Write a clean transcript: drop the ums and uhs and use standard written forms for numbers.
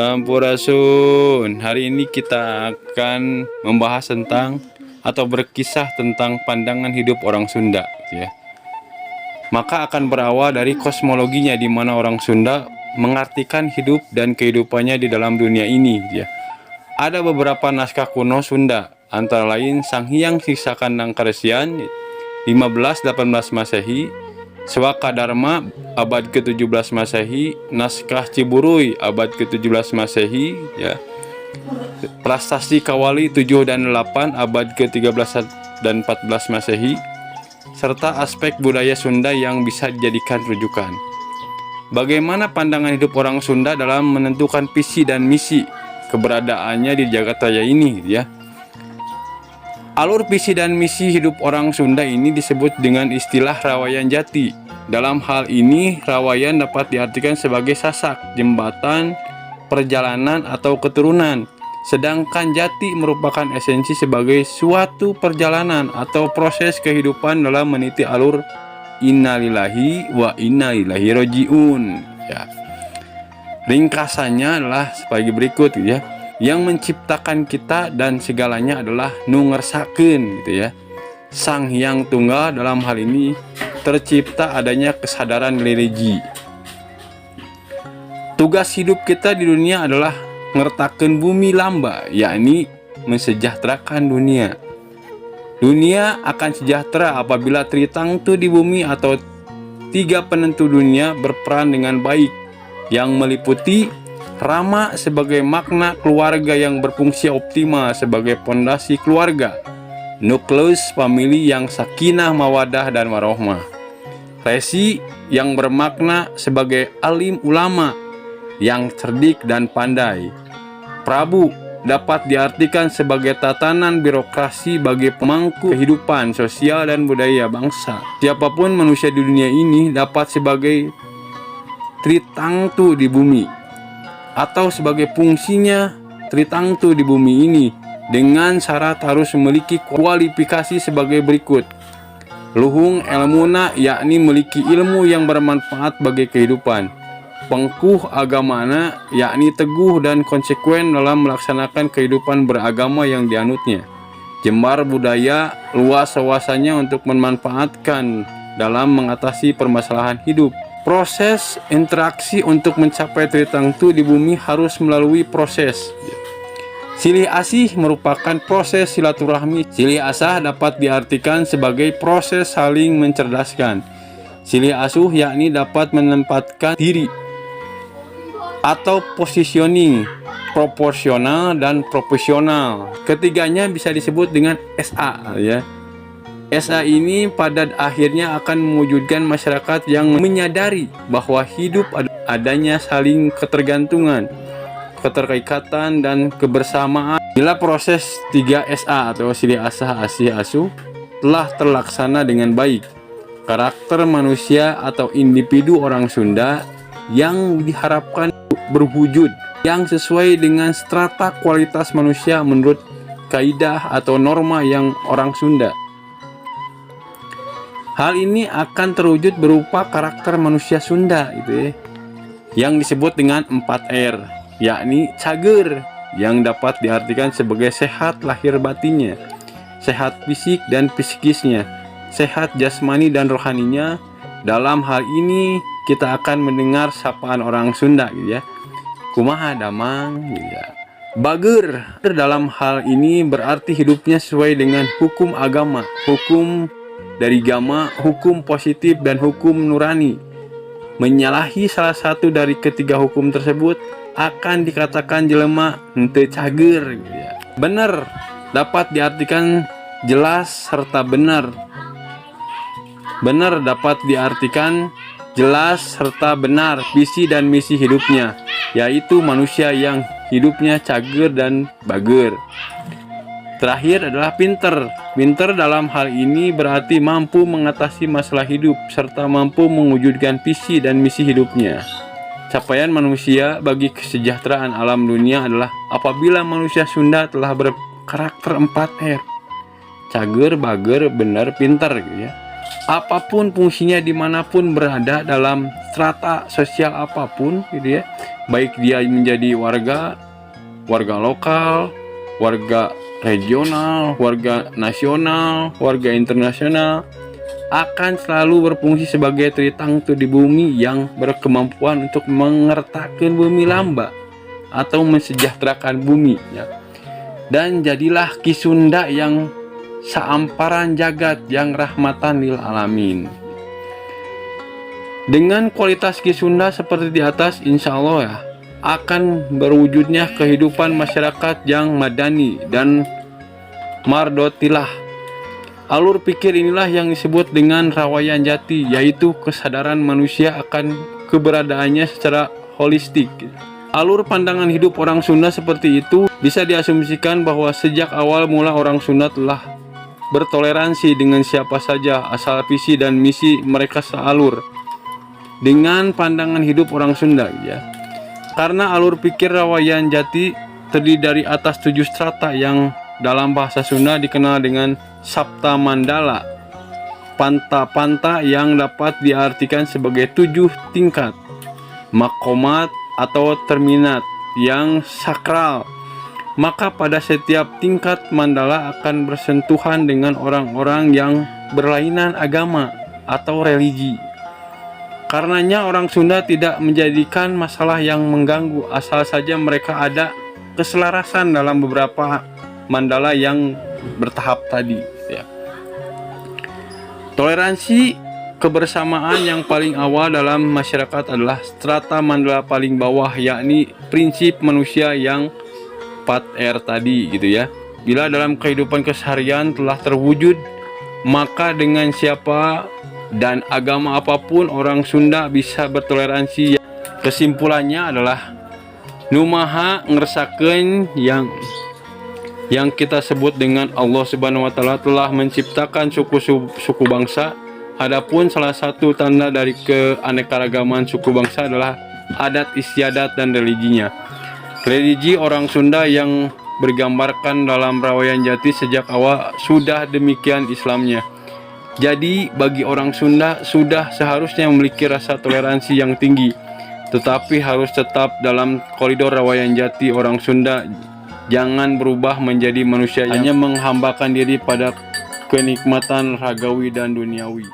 Sampurasun. Hari ini kita akan membahas tentang atau berkisah tentang pandangan hidup orang Sunda, ya. Maka akan berawal dari kosmologinya, di mana orang Sunda mengartikan hidup dan kehidupannya di dalam dunia ini, ya. Ada beberapa naskah kuno Sunda, antara lain Sang Hyang Sisa Kandang Karesian 15-18 Masehi, Swaka Dharma abad ke-17 Masehi, Naskah Ciburuy abad ke-17 Masehi, ya. Prastasti Kawali 7 dan 8 abad ke-13 dan 14 Masehi, serta aspek budaya Sunda yang bisa dijadikan rujukan. Bagaimana pandangan hidup orang Sunda dalam menentukan visi dan misi keberadaannya di jagat raya ini, ya. Alur visi dan misi hidup orang Sunda ini disebut dengan istilah rawayan jati. Dalam hal ini, rawayan dapat diartikan sebagai sasak, jembatan, perjalanan, atau keturunan. Sedangkan jati merupakan esensi sebagai suatu perjalanan atau proses kehidupan dalam meniti alur innalillahi wa inna ilaihi rajiun, ya. Ringkasannya adalah sebagai berikut, ya. Yang menciptakan kita dan segalanya adalah nu ngersakeun, gitu, ya. Sang Hyang Tunggal dalam hal ini tercipta adanya kesadaran religi. Tugas hidup kita di dunia adalah ngertakeun bumi lamba, yakni mensejahterakan dunia. Dunia akan sejahtera apabila tritangtu di bumi atau tiga penentu dunia berperan dengan baik, yang meliputi Rama sebagai makna keluarga yang berfungsi optimal sebagai pondasi keluarga, nukleus famili yang sakinah mawadah dan warohmah, Resi yang bermakna sebagai alim ulama yang cerdik dan pandai, Prabu dapat diartikan sebagai tatanan birokrasi bagi pemangku kehidupan sosial dan budaya bangsa. Siapapun manusia di dunia ini dapat sebagai tritangtu di bumi, atau sebagai fungsinya tritangtu di bumi ini, dengan syarat harus memiliki kualifikasi sebagai berikut. Luhung ilmuna, yakni memiliki ilmu yang bermanfaat bagi kehidupan. Pengkuh agamana, yakni teguh dan konsekuen dalam melaksanakan kehidupan beragama yang dianutnya. Jembar budaya, luas wawasannya untuk memanfaatkan dalam mengatasi permasalahan hidup. Proses interaksi untuk mencapai tritangtu di bumi harus melalui proses. Silih asih merupakan proses silaturahmi. Silih asah dapat diartikan sebagai proses saling mencerdaskan. Silih asuh yakni dapat menempatkan diri atau positioning, proporsional dan profesional. Ketiganya bisa disebut dengan SA, ya. SA ini pada akhirnya akan mewujudkan masyarakat yang menyadari bahwa hidup adanya saling ketergantungan, keterikatan, dan kebersamaan. Bila proses 3SA atau silih asah asih asuh telah terlaksana dengan baik, karakter manusia atau individu orang Sunda yang diharapkan berwujud yang sesuai dengan strata kualitas manusia menurut kaidah atau norma yang orang Sunda. Hal ini akan terwujud berupa karakter manusia Sunda, gitu, ya, yang disebut dengan 4R, yakni cager, yang dapat diartikan sebagai sehat lahir batinnya, sehat fisik dan psikisnya, sehat jasmani dan rohaninya. Dalam hal ini kita akan mendengar sapaan orang Sunda, gitu, ya. Kumaha damang, gitu, ya. Bager dalam hal ini berarti hidupnya sesuai dengan hukum agama, hukum dari agama, hukum positif, dan hukum nurani. Menyalahi salah satu dari ketiga hukum tersebut akan dikatakan jelema henteu cager, gitu, ya. Benar dapat diartikan jelas serta benar. Benar dapat diartikan jelas serta benar visi dan misi hidupnya, yaitu manusia yang hidupnya cager dan bager. Terakhir adalah pinter. Pinter dalam hal ini berarti mampu mengatasi masalah hidup serta mampu mewujudkan visi dan misi hidupnya. Capaian manusia bagi kesejahteraan alam dunia adalah apabila manusia Sunda telah berkarakter 4R. Cager, bager, benar, pinter, gitu, ya. Apapun fungsinya dimanapun berada dalam strata sosial apapun, gitu, ya, baik dia menjadi warga lokal, warga regional, warga nasional, warga internasional, akan selalu berfungsi sebagai tritangtu di bumi yang berkemampuan untuk mengertakkan bumi lamba atau mensejahterakan bumi ya. Dan jadilah Ki Sunda yang saamparan jagat, yang rahmatan lil alamin. Dengan kualitas Ki Sunda seperti di atas, insya Allah ya, akan berwujudnya kehidupan masyarakat yang madani dan mardotilah. Alur pikir inilah yang disebut dengan rawayan jati, yaitu kesadaran manusia akan keberadaannya secara holistik. Alur pandangan hidup orang Sunda seperti itu bisa diasumsikan bahwa sejak awal mula orang Sunda telah bertoleransi dengan siapa saja asal visi dan misi mereka sealur dengan pandangan hidup orang Sunda ya. Karena alur pikir rawayan jati terdiri dari atas 7 strata yang dalam bahasa Sunda dikenal dengan Sapta Mandala, panta-panta yang dapat diartikan sebagai 7 tingkat, makomat atau terminat yang sakral. Maka pada setiap tingkat mandala akan bersentuhan dengan orang-orang yang berlainan agama atau religi. Karenanya orang Sunda tidak menjadikan masalah yang mengganggu asal saja mereka ada keselarasan dalam beberapa mandala yang bertahap tadi ya. Toleransi kebersamaan yang paling awal dalam masyarakat adalah strata mandala paling bawah, yakni prinsip manusia yang 4R tadi gitu ya. Bila dalam kehidupan keseharian telah terwujud, maka dengan siapa dan agama apapun orang Sunda bisa bertoleransi. Kesimpulannya adalah numaha ngeresakeun yang kita sebut dengan Allah Subhanahu wa taala telah menciptakan suku bangsa. Adapun salah satu tanda dari keanekaragaman suku bangsa adalah adat istiadat dan religinya. Religi orang Sunda yang bergambarkan dalam rawayan jati sejak awal sudah demikian Islamnya. Jadi bagi orang Sunda sudah seharusnya memiliki rasa toleransi yang tinggi, tetapi harus tetap dalam koridor rawayan jati orang Sunda. Jangan berubah menjadi manusia yang hanya menghambakan diri pada kenikmatan ragawi dan duniawi.